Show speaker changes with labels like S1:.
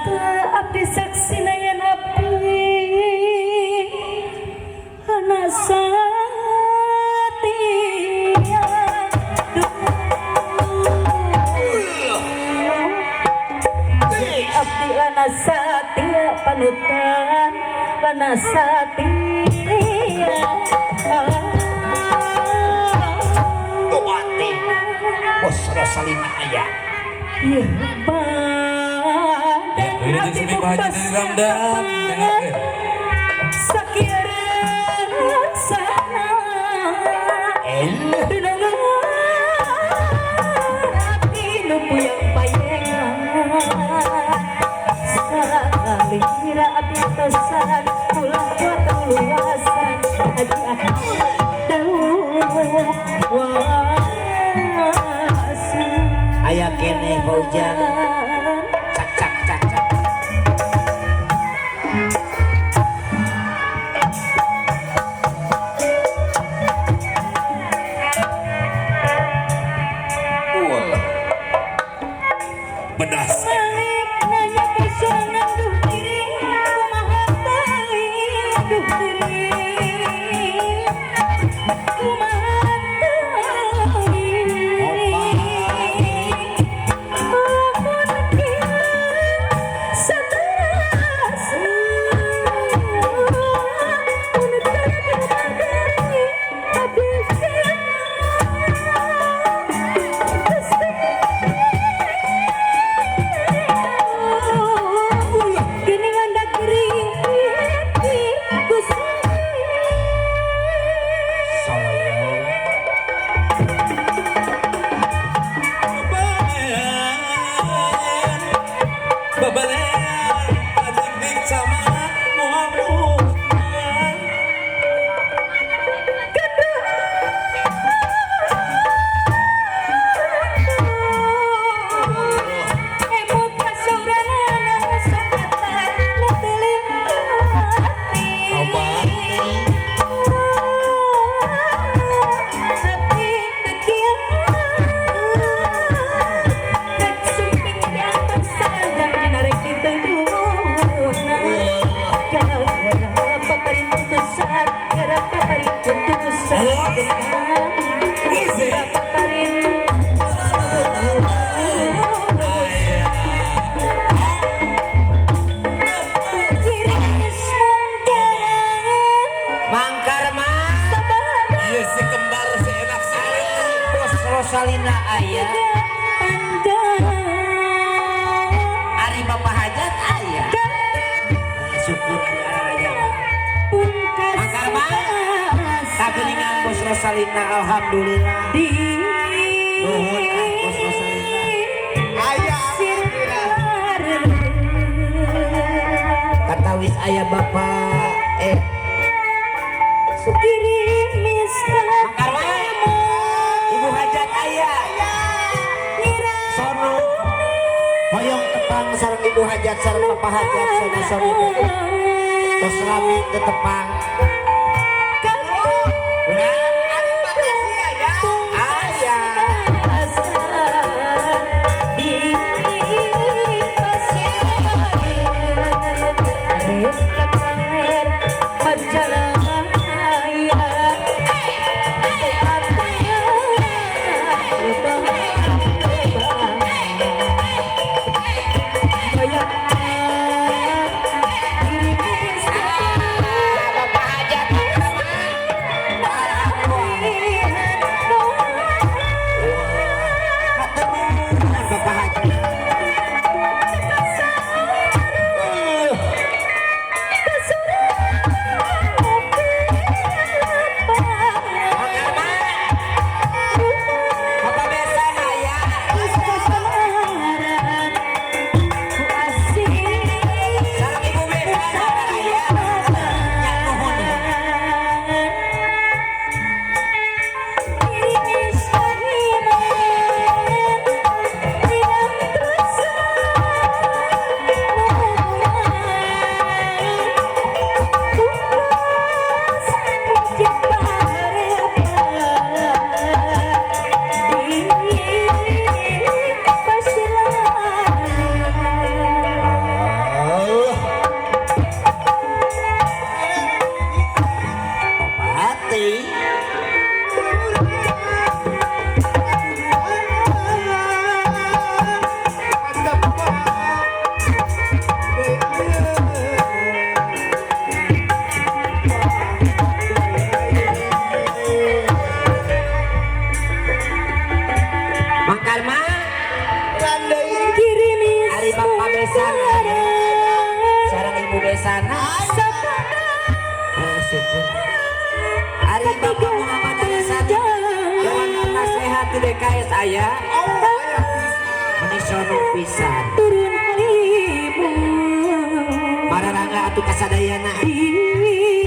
S1: abdi saksi nayan abdi anak satia abdi anak satia panutan anak satia
S2: Tuwati Bos Rosalina aya
S1: iya
S3: Ini jadi semi bahagia dari Ramdan.
S1: Sakiran sana Hati lupu yang payengan Sekali kira abdi tosan Pulang kuat luasan Hati aku
S2: aya kene hujan cak cak cak cak
S3: Pedas.
S1: Balik nanya persoalan duh diri Kumaha tali duh diri Kumaha tali Amun kira setelah Unut karena dari habis Geningan dak kering
S3: Babalean, adik-adik sama Muhammad.
S1: Emot kasaurana sokatan neteling hati Tapi tekian Dek sumping di atas sadar Narik ditenduna Gara-gara paparin putusan Gara-gara paparin putusan Gara-gara paparin
S2: Mangkar mah
S3: Iya si kembar si enak sekali.
S2: Bos Rosalina aya Ari Bapak Hajat aya syukur aya Mangkar mah kageningan Bos Rosalina alhamdulillah nuhun Bos Rosalina aya kata wis aya Bapak Mangkar mah Ibu Hajat aya sono hoyong tepang sareng Ibu Hajat sareng Bapak Hajat sono-sono terus rami ke tepang Bapak Hajat
S3: euy.
S2: Mang Karma
S1: Kirimi
S2: Ari Bapak Besana sareng Ibu Besana syukur Ari Bapak Muhammad Besana Dewan Nasihat di DKS aya menisono pisan
S1: turun ibu
S2: mararangga atuh kasadayana
S1: di